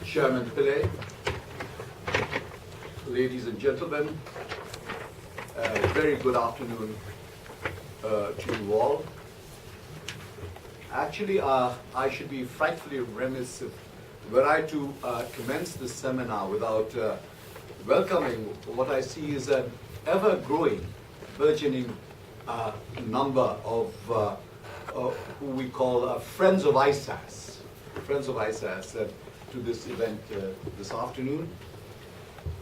Chairman Pillay, ladies and gentlemen, very good afternoon to you all. Actually, I should be frightfully remiss were I to commence this seminar without welcoming what I see is an ever-growing, burgeoning number of who we call Friends of ISAS. Friends of ISAS. To this event this afternoon.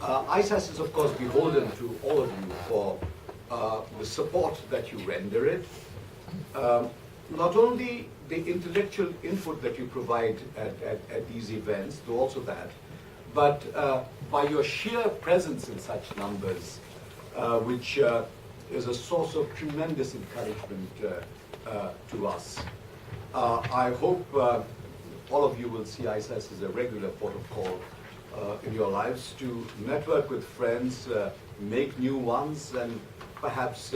ISAS is of course beholden to all of you for the support that you render it. Not only the intellectual input that you provide at these events, though also that, but by your sheer presence in such numbers, which is a source of tremendous encouragement to us. I hope all of you will see ISAS as a regular port of call in your lives to network with friends, make new ones, and perhaps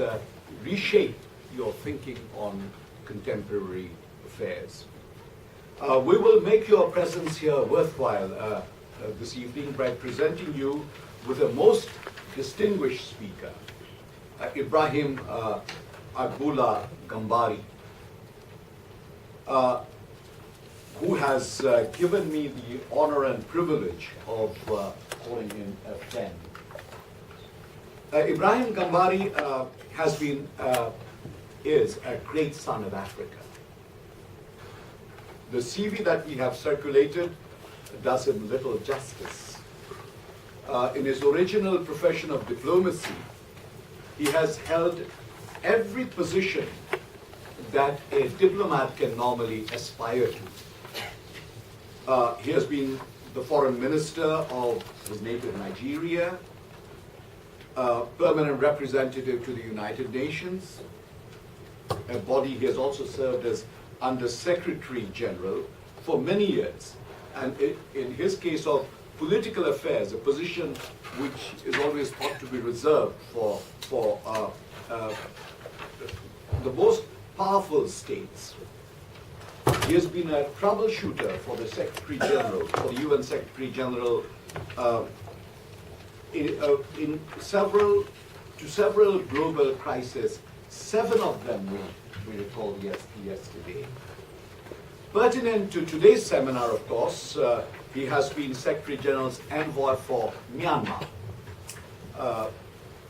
reshape your thinking on contemporary affairs. We will make your presence here worthwhile this evening by presenting you with a most distinguished speaker, Ibrahim Abdullah Gambari, who has given me the honor and privilege of calling him a friend. Ibrahim Gambari is a great son of Africa. The CV that we have circulated does him little justice. In his original profession of diplomacy, he has held every position that a diplomat can normally aspire to. He has been the foreign minister of his native Nigeria, permanent representative to the United Nations, a body he has also served as Under Secretary General for many years. And in his case of political affairs, a position which is always thought to be reserved for the most powerful states. He has been a troubleshooter for the Secretary General, for the UN Secretary General, in several global crises. 7 of them we recall yesterday. Pertinent to today's seminar, of course, he has been Secretary General's envoy for Myanmar,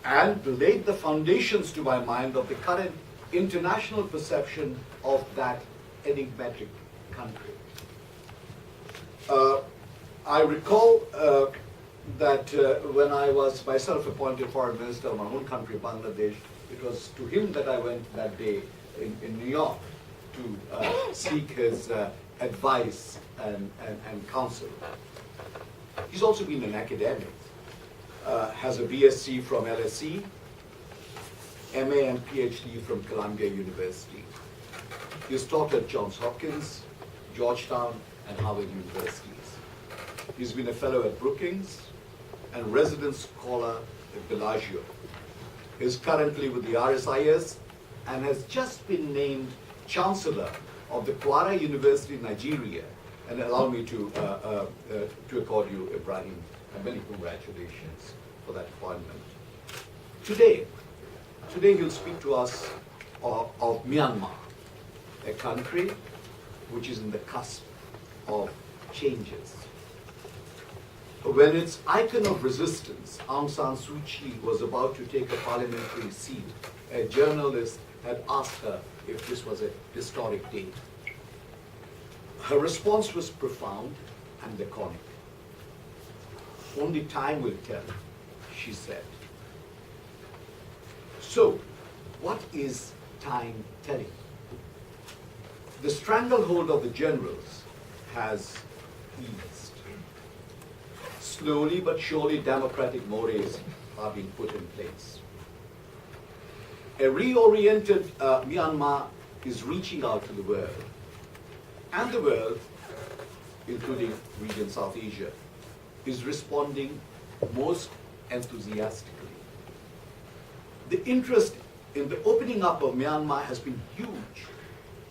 and laid the foundations, to my mind, of the current international perception of that enigmatic country. I recall that when I was myself appointed foreign minister of my own country, Bangladesh, it was to him that I went that day in New York to seek his advice and counsel. He's also been an academic, has a BSc from LSE, MA and PhD from Columbia University. He has taught at Johns Hopkins, Georgetown, and Harvard Universities. He's been a fellow at Brookings and resident scholar at Bellagio. He's currently with the RSIS and has just been named Chancellor of the Kwara University in Nigeria. And allow me to accord you, Ibrahim, and many congratulations for that appointment. Today he'll speak to us of Myanmar, a country which is in the cusp of changes. When its icon of resistance, Aung San Suu Kyi, was about to take a parliamentary seat, a journalist had asked her if this was a historic day. Her response was profound and laconic. "Only time will tell," she said. So, what is time telling? The stranglehold of the generals has eased. Slowly but surely, democratic mores are being put in place. A reoriented Myanmar is reaching out to the world, and the world, including region South Asia, is responding most enthusiastically. The interest in the opening up of Myanmar has been huge,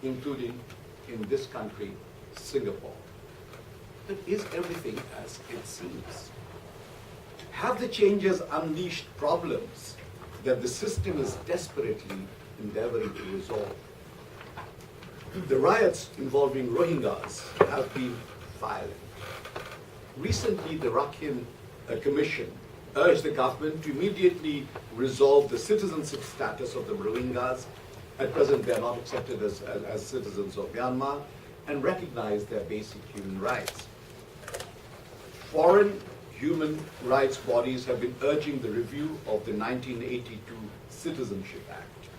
including in this country, Singapore. But is everything as it seems? Have the changes unleashed problems that the system is desperately endeavoring to resolve? The riots involving Rohingyas have been violent. Recently, the Rakhine Commission urged the government to immediately resolve the citizenship status of the Rohingyas. At present, they are not accepted as citizens of Myanmar, and recognize their basic human rights. Foreign human rights bodies have been urging the review of the 1982 Citizenship Act.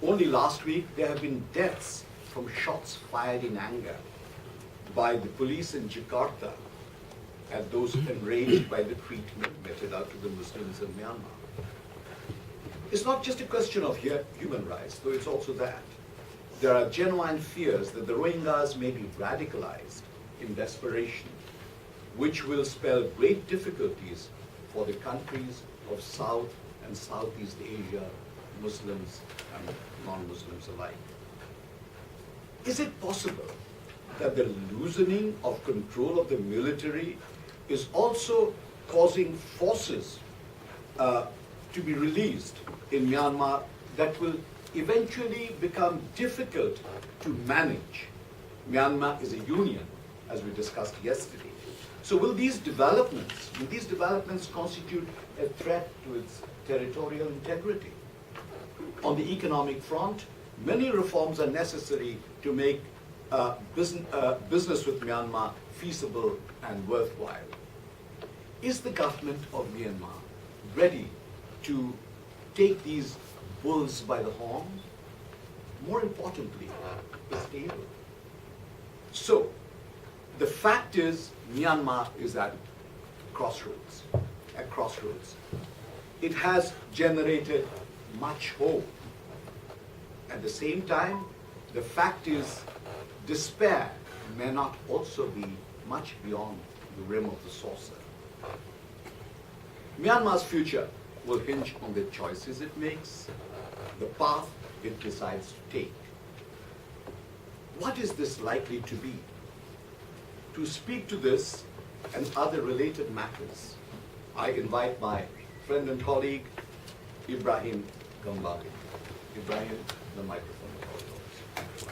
Only last week, there have been deaths from shots fired in anger by the police in Jakarta at those enraged by the treatment meted out to the Muslims in Myanmar. It's not just a question of human rights, though it's also that. There are genuine fears that the Rohingyas may be radicalized in desperation, which will spell great difficulties for the countries of South and Southeast Asia, Muslims and non-Muslims alike. Is it possible that the loosening of control of the military is also causing forces to be released in Myanmar that will eventually become difficult to manage? Myanmar is a union, as we discussed yesterday. So will these developments constitute a threat to its territorial integrity? On the economic front, many reforms are necessary to make business with Myanmar feasible and worthwhile. Is the government of Myanmar ready to take these bulls by the horns? More importantly, is able. So, the fact is, Myanmar is at crossroads. It has generated much hope. At the same time, the fact is, despair may not also be much beyond the rim of the saucer. Myanmar's future will hinge on the choices it makes, the path it decides to take. What is this likely to be? To speak to this and other related matters, I invite my friend and colleague, Ibrahim Gambari. Ibrahim, the microphone is all yours.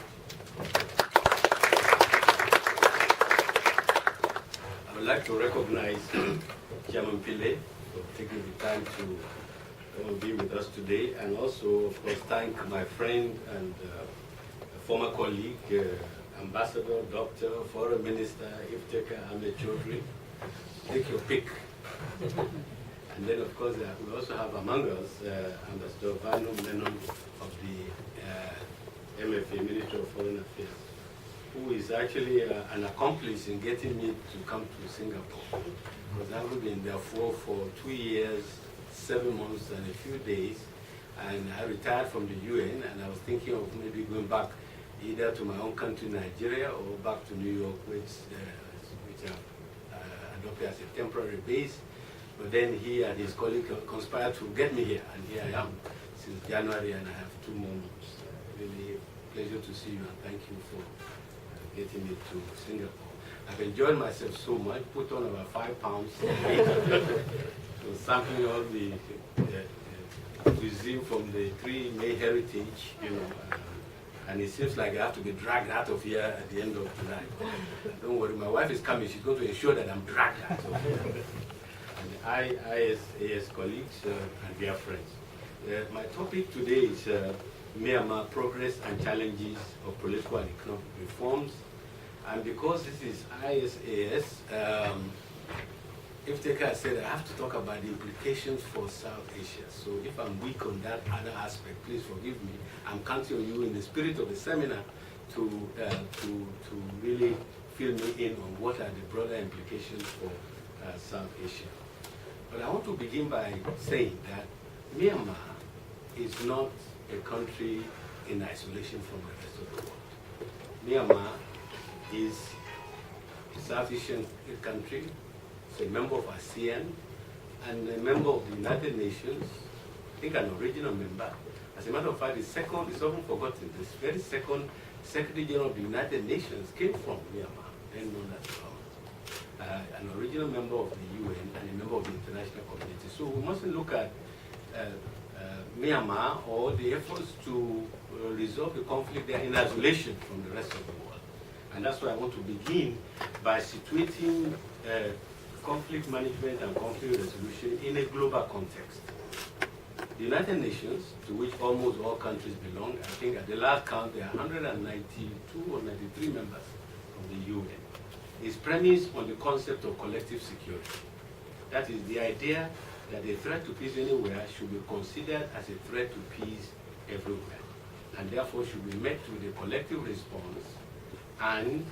I would like to recognize Chairman Pillay for taking the time to be with us today, and also, of course, thank my friend and former colleague, Ambassador, Doctor, Foreign Minister, Iftikhar Ahmed Chaudhry. Take your pick. And then, of course, we also have among us Ambassador Vanu Menon of the MFA, Ministry of Foreign Affairs, who is actually an accomplice in getting me to come to Singapore. Because I've been there for 2 years, 7 months, and a few days. And I retired from the UN, and I was thinking of maybe going back either to my own country, Nigeria, or back to New York, which I've adopted as a temporary base. But then he and his colleague conspired to get me here, and here I am since January, and I have 2 more months. Really pleasure to see you, and thank you for getting me to Singapore. I've enjoyed myself so much, put on about 5 pounds weight. So sampling all the cuisine from the 3 main heritage, you know, and it seems like I have to be dragged out of here at the end of July. Don't worry, my wife is coming. She's going to ensure that I'm dragged out of here. And ISAS colleagues and dear friends. My topic today is Myanmar progress and challenges of political and economic reforms. And because this is ISAS, Ifteka said I have to talk about the implications for South Asia. So if I'm weak on that other aspect, please forgive me. I'm counting on you in the spirit of the seminar to really fill me in on what are the broader implications for South Asia. But I want to begin by saying that Myanmar is not a country in isolation from the rest of the world. Myanmar is a South Asian country. It's a member of ASEAN and a member of the United Nations, I think an original member. As a matter of fact, it's often forgotten, this very second Secretary General of the United Nations came from Myanmar, then known as an original member of the UN and a member of the international community. So we mustn't look at Myanmar or the efforts to resolve the conflict there in isolation from the rest of the world. And that's why I want to begin by situating conflict management and conflict resolution in a global context. The United Nations, to which almost all countries belong, I think at the last count there are 192 or 93 members of the UN, is premised on the concept of collective security. That is the idea that a threat to peace anywhere should be considered as a threat to peace everywhere, and therefore should be met with a collective response and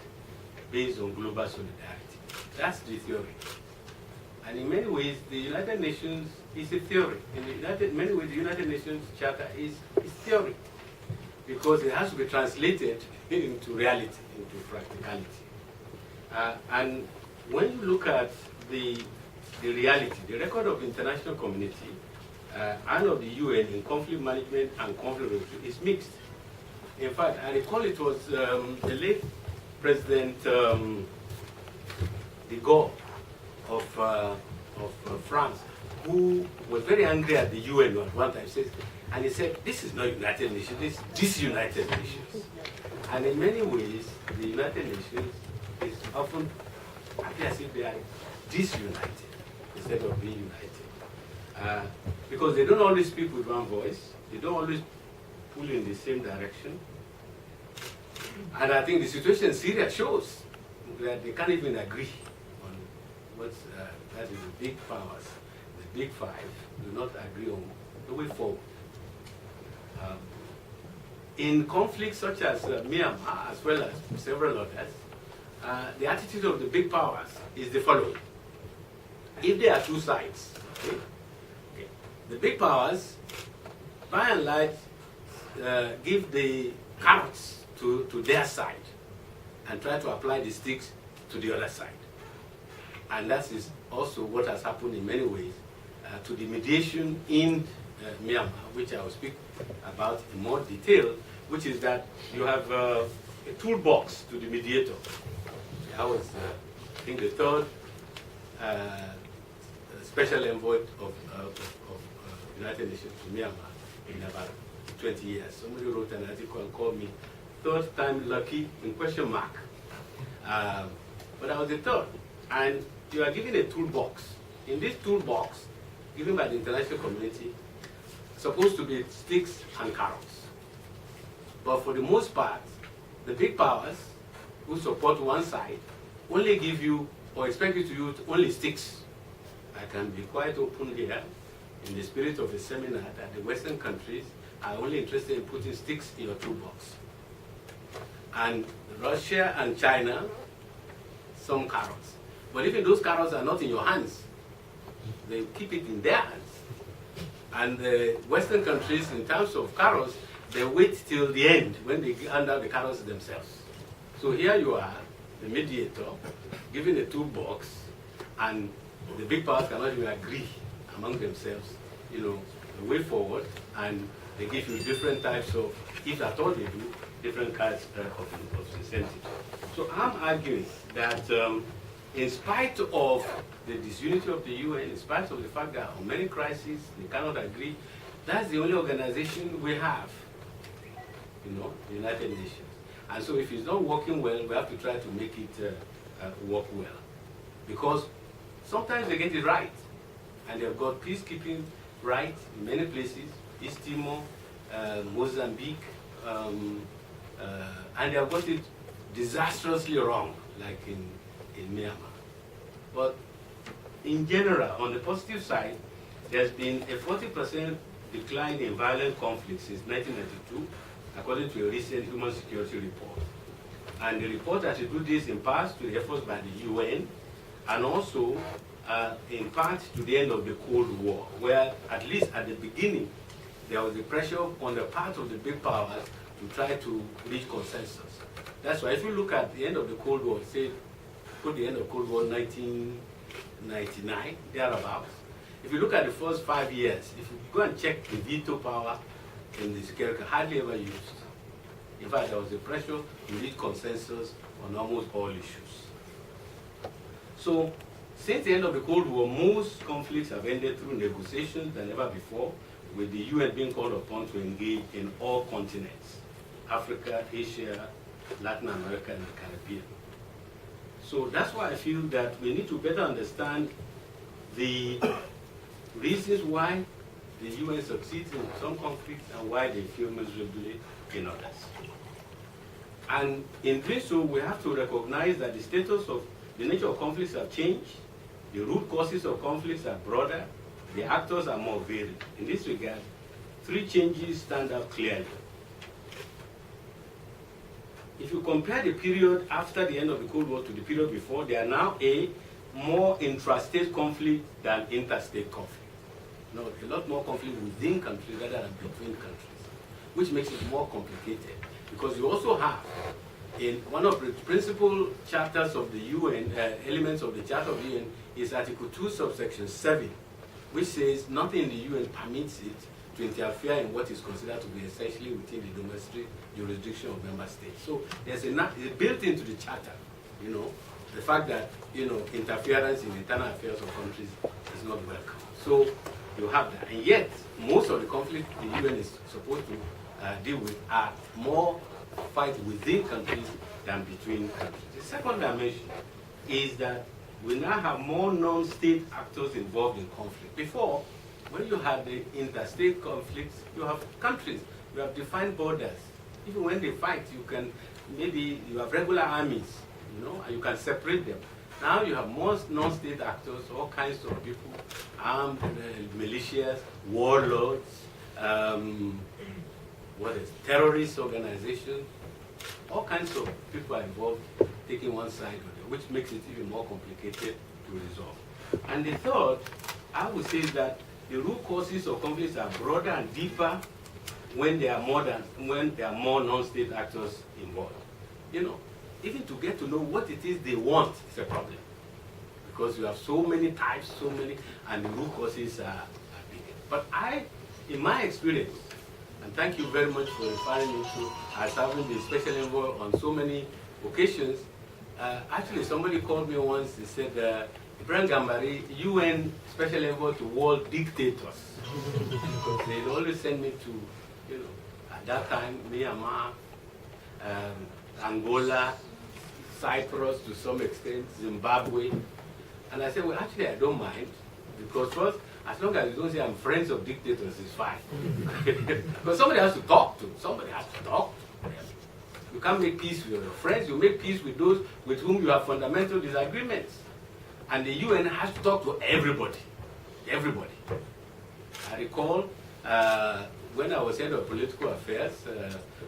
based on global solidarity. That's the theory. And in many ways, the United Nations is a theory. In many ways, the United Nations Charter is theory, because it has to be translated into reality, into practicality. And when you look at the reality, the record of the international community and of the UN in conflict management and conflict resolution is mixed. In fact, I recall it was the late President de Gaulle of France, who was very angry at the UN at one time, and he said, this is not United Nations, this is disunited nations. And in many ways, the United Nations is often appear as if they are disunited instead of being united. Because they don't always speak with one voice, they don't always pull in the same direction. And I think the situation in Syria shows that they can't even agree on what's, that is the big powers, the big five, do not agree on the way forward. In conflicts such as Myanmar, as well as several others, the attitude of the big powers is the following. If there are two sides, the big powers, by and large, give the carrots to their side and try to apply the sticks to the other side. And that is also what has happened in many ways to the mediation in Myanmar, which I will speak about in more detail, which is that you have a toolbox to the mediator. I was, I think, the third special envoy of United Nations to Myanmar in about 20 years. Somebody wrote an article and called me third time lucky in question mark. But I was the third. And you are given a toolbox. In this toolbox, given by the international community, supposed to be sticks and carrots. But for the most part, the big powers who support one side only give you or expect you to use only sticks. I can be quite open here in the spirit of a seminar that the Western countries are only interested in putting sticks in your toolbox. And Russia and China, some carrots. But even those carrots are not in your hands. They keep it in their hands. And the Western countries, in terms of carrots, they wait till the end when they hand out the carrots themselves. So here you are, the mediator, given a toolbox, and the big powers cannot even agree among themselves, you know, the way forward, and they give you different types of, if at all they do, different kinds of incentives. So I'm arguing that in spite of the disunity of the UN, in spite of the fact that on many crises they cannot agree, that's the only organization we have, you know, the United Nations. And so if it's not working well, we have to try to make it work well. Because sometimes they get it right, and they've got peacekeeping right in many places, East Timor, Mozambique, and they have got it disastrously wrong, like in Myanmar. But in general, on the positive side, there's been a 40% decline in violent conflicts since 1992, according to a recent Human Security report. And the report attributes this in part to the efforts by the UN, and also in part to the end of the Cold War, where at least at the beginning, there was a pressure on the part of the big powers to try to reach consensus. That's why if you look at the end of the Cold War, say, put the end of Cold War 1999, thereabouts. If you look at the first 5 years, if you go and check the veto power in the security, hardly ever used. In fact, there was a pressure to reach consensus on almost all issues. So, since the end of the Cold War, most conflicts have ended through negotiations than ever before, with the UN being called upon to engage in all continents, Africa, Asia, Latin America, and the Caribbean. So that's why I feel that we need to better understand the reasons why the UN succeeds in some conflicts and why they fail miserably in others. And in doing so, we have to recognize that the status of the nature of conflicts have changed, the root causes of conflicts are broader, the actors are more varied. In this regard, 3 changes stand out clearly. If you compare the period after the end of the Cold War to the period before, there are now more intrastate conflict than interstate conflict. No, a lot more conflict within countries rather than between countries, which makes it more complicated. Because you also have, in one of the principal charters of the UN, elements of the Charter of the UN, is Article 2, subsection 7, which says nothing in the UN permits it to interfere in what is considered to be essentially within the domestic jurisdiction of member states. So there's built into the charter, you know, the fact that, you know, interference in internal affairs of countries is not welcome. So you have that. And yet, most of the conflicts the UN is supposed to deal with are more fight within countries than between countries. The second dimension is that we now have more non-state actors involved in conflict. Before, when you had the interstate conflicts, you have countries, you have defined borders. Even when they fight, you can, maybe you have regular armies, you know, and you can separate them. Now you have more non-state actors, all kinds of people, armed militias, warlords, terrorist organizations, all kinds of people are involved, taking one side or the other, which makes it even more complicated to resolve. And the third, I would say that the root causes of conflicts are broader and deeper when there are more non-state actors involved. You know, even to get to know what it is they want is a problem, because you have so many types, and the root causes are big. But in my experience, and thank you very much for referring me to as having the special envoy on so many occasions. Actually, somebody called me once. He said, Ibrahim Gambari, UN special envoy to world dictators. Because they'd always send me to, you know, at that time, Myanmar, Angola, Cyprus to some extent, Zimbabwe. And I said, well, actually, I don't mind. Because first, as long as you don't say I'm friends of dictators, it's fine. Because somebody has to talk to. Somebody has to talk to them. You can't make peace with your friends. You make peace with those with whom you have fundamental disagreements. And the UN has to talk to everybody. Everybody. I recall when I was head of political affairs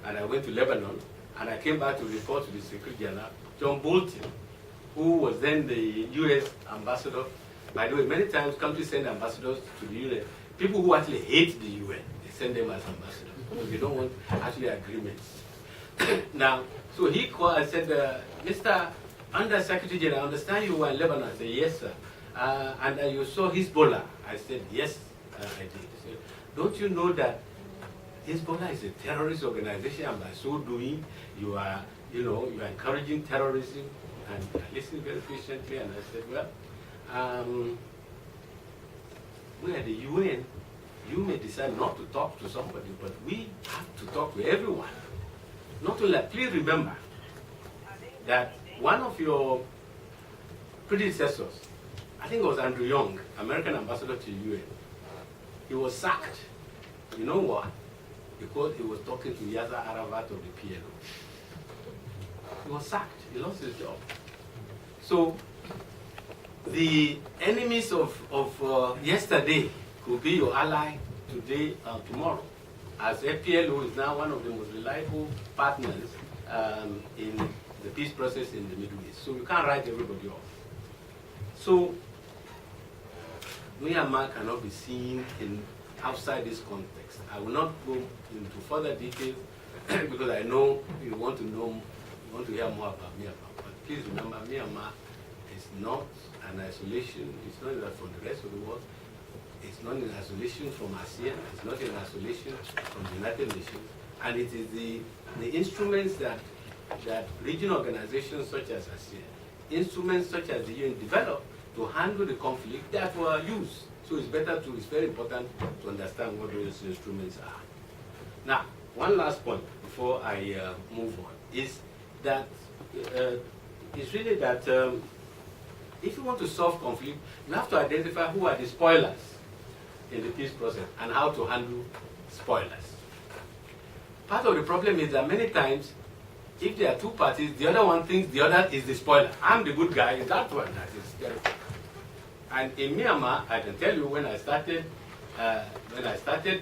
and I went to Lebanon and I came back to report to the Secretary General, John Bolton, who was then the US ambassador. By the way, many times countries send ambassadors to the UN. People who actually hate the UN, they send them as ambassadors because they don't want actually agreements. Now, so he called and said, Mr. Under Secretary General, I understand you were in Lebanon. I said, yes, sir. And you saw Hezbollah. I said, yes, I did. He said, don't you know that Hezbollah is a terrorist organization, and by so doing, you are encouraging terrorism. And I listened very patiently, and I said, well, we are the UN. You may decide not to talk to somebody, but we have to talk to everyone. Not to let, please remember that one of your predecessors, I think it was Andrew Young, American ambassador to UN, he was sacked. You know what? Because he was talking to Yasser Arafat of the PLO. He was sacked. He lost his job. So the enemies of yesterday could be your ally today and tomorrow, as FPLO is now one of the most reliable partners in the peace process in the Middle East. So you can't write everybody off. So Myanmar cannot be seen outside this context. I will not go into further details because I know you want to hear more about Myanmar. But please remember, Myanmar is not an isolation. It's not that from the rest of the world. It's not in isolation from ASEAN. It's not in isolation from the United Nations. And it is the instruments that regional organizations such as ASEAN, instruments such as the UN developed to handle the conflict that were used. So it's very important to understand what those instruments are. Now, one last point before I move on is that it's really that if you want to solve conflict, you have to identify who are the spoilers in the peace process and how to handle spoilers. Part of the problem is that many times, if there are two parties, the other one thinks the other is the spoiler. I'm the good guy, it's that one that is terrible. And in Myanmar, I can tell you when I started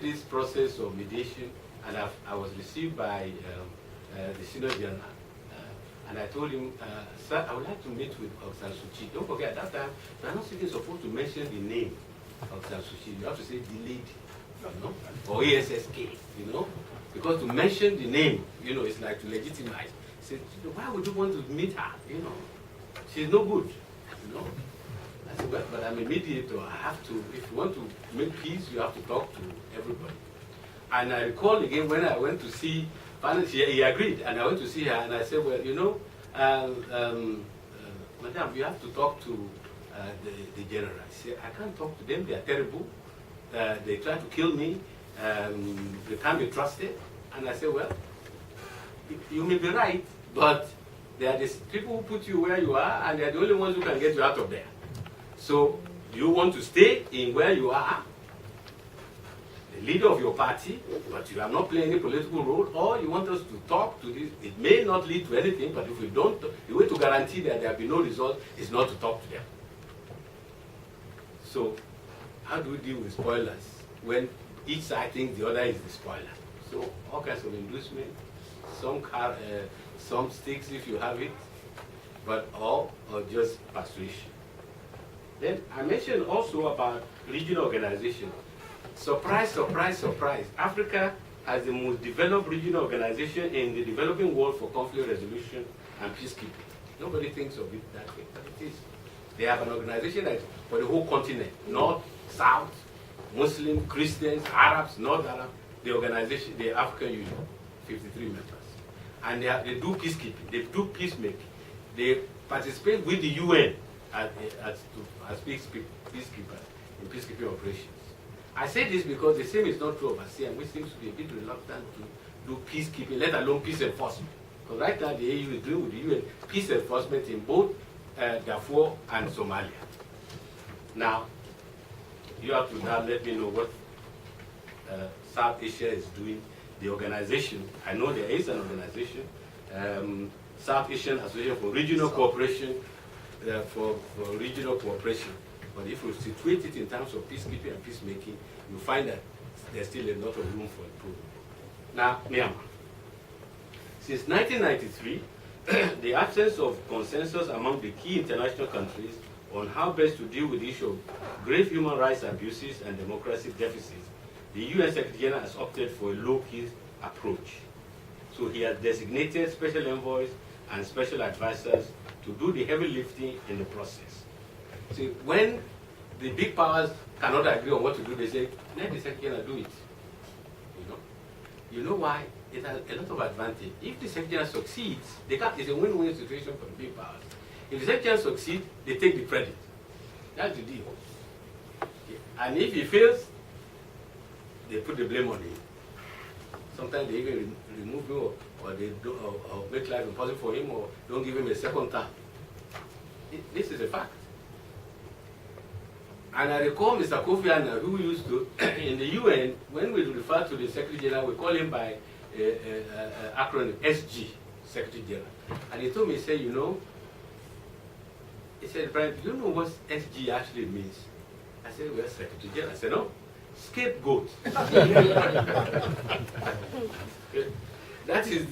this process of mediation, and I was received by the Senior General, and I told him, sir, I would like to meet with Aung San Suu Kyi. Don't forget, at that time, you are not even supposed to mention the name of Aung San Suu Kyi. You have to say the lady, or ASSK, because to mention the name, it's like to legitimize. He said, why would you want to meet her? She's no good, I said, but I'm a mediator. I have to, if you want to make peace, you have to talk to everybody. And I recall again when I went to see, he agreed, and I went to see her, and I said, well, madam, you have to talk to the general. She said, I can't talk to them, they are terrible. They try to kill me, they can't be trusted. And I said, well, you may be right, but they are the people who put you where you are, and they are the only ones who can get you out of there. So, do you want to stay in where you are, the leader of your party, but you are not playing any political role, or you want us to talk to this? It may not lead to anything, but if we don't, the way to guarantee that there will be no result is not to talk to them. So, how do we deal with spoilers when each side thinks the other is the spoiler? So, all kinds of inducement, some sticks if you have it, but or just persuasion. Then I mentioned also about regional organization. Surprise, surprise, surprise. Africa has the most developed regional organization in the developing world for conflict resolution and peacekeeping. Nobody thinks of it that way, but it is. They have an organization that's for the whole continent, North, South, Muslim, Christians, Arabs, North Arab, the organization, the African Union, 53 members. And they do peacekeeping, they do peacemaking. They participate with the UN as peacekeepers in peacekeeping operations. I say this because the same is not true of ASEAN, which seems to be a bit reluctant to do peacekeeping, let alone peace enforcement. Because right now the AU is doing with the UN peace enforcement in both Darfur and Somalia. Now, you have to now let me know what South Asia is doing. The organization, I know there is an organization, South Asian Association for Regional Cooperation, for regional cooperation. But if we situate it in terms of peacekeeping and peacemaking, you find that there's still a lot of room for improvement. Now, Myanmar. Since 1993, the absence of consensus among the key international countries on how best to deal with the issue of grave human rights abuses and democracy deficits, the UN Secretary General has opted for a low-key approach. So he has designated special envoys and special advisors to do the heavy lifting in the process. See, when the big powers cannot agree on what to do, they say, let the Secretary General do it. You know why? It has a lot of advantage. If the Secretary General succeeds, it's a win-win situation for the big powers. If the Secretary General succeeds, they take the credit. That's the deal. And if he fails, they put the blame on him. Sometimes they even remove him, or they do, or make life impossible for him, or don't give him a second term. This is a fact. And I recall Mr. Kofi Annan, who used to, in the UN, when we refer to the Secretary General, we call him by acronym SG, Secretary General. And he told me, he said, you know, he said, Brian, do you know what SG actually means? I said, well, Secretary General. I said, no, scapegoat. That is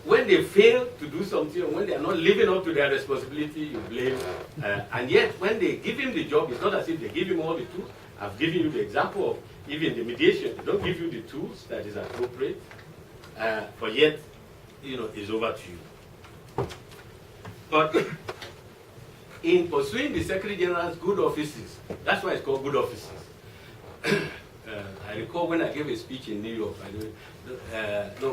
when they fail to do something, or when they are not living up to their responsibility, you blame. And yet, when they give him the job, it's not as if they give him all the tools. I've given you the example of even the mediation. They don't give you the tools that is appropriate, but yet, you know, it's over to you. But in pursuing the Secretary General's good offices, that's why it's called good offices. I recall when I gave a speech in New York,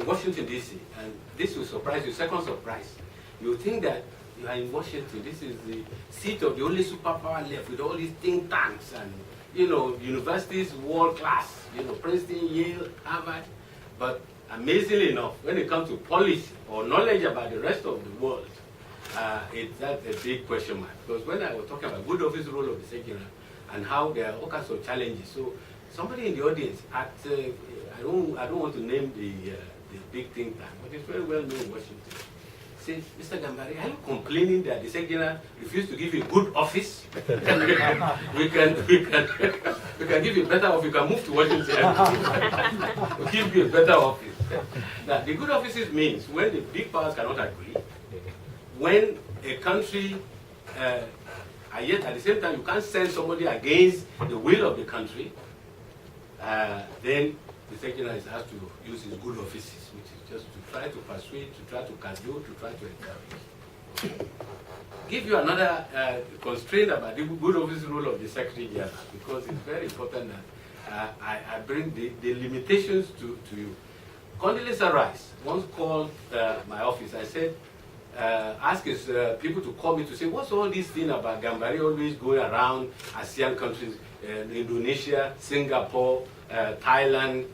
Washington, D.C., and this will surprise you, second surprise. You think that you are in Washington, this is the seat of the only superpower left with all these think tanks and, you know, universities world class, you know, Princeton, Yale, Harvard. But amazingly enough, when it comes to policy or knowledge about the rest of the world, that's a big question mark. Because when I was talking about good office role of the Secretary and how there are all kinds of challenges, so somebody in the audience at I don't want to name the big think tank, but it's very well known in Washington. Say, Mr. Gambari, are you complaining that the Secretary refused to give you a good office? we can give you a better office. You can move to Washington. We'll give you a better office. Now, the good offices means when the big powers cannot agree, when a country, and yet at the same time you can't send somebody against the will of the country, then the Secretary is asked to use his good offices, which is just to try to persuade, to try to cajole, to try to encourage. Give you another constraint about the good office role of the Secretary General, because it's very important that I bring the limitations to you. Condoleezza Rice once called my office. I said, ask his people to call me to say, what's all this thing about Gambari always going around ASEAN countries, Indonesia, Singapore, Thailand.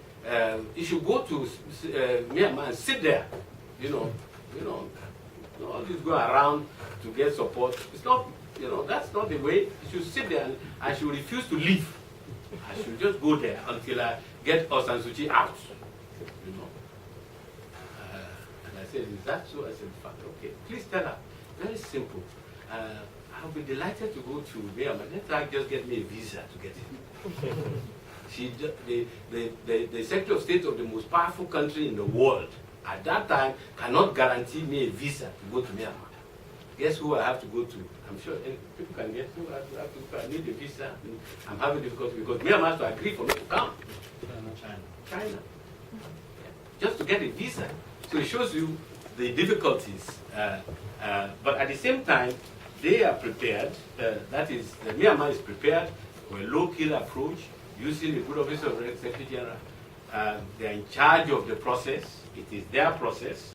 You should go to Myanmar and sit there. You know, all this go around to get support. It's not, that's not the way. You should sit there, and I should refuse to leave. I should just go there until I get Aung San Suu Kyi out. And I said, is that so? I said, okay, please tell her. Very simple. I'll be delighted to go to Myanmar. Let her just get me a visa to get in. The Secretary of State of the most powerful country in the world at that time cannot guarantee me a visa to go to Myanmar. Guess who I have to go to? I'm sure people can guess who I have to go. I need a visa. I'm having difficulty because Myanmar has to agree for me to come. China. Just to get a visa. So it shows you the difficulties. But at the same time, they are prepared. That is, Myanmar is prepared for a low-key approach using the good office of the Secretary General. They are in charge of the process. It is their process.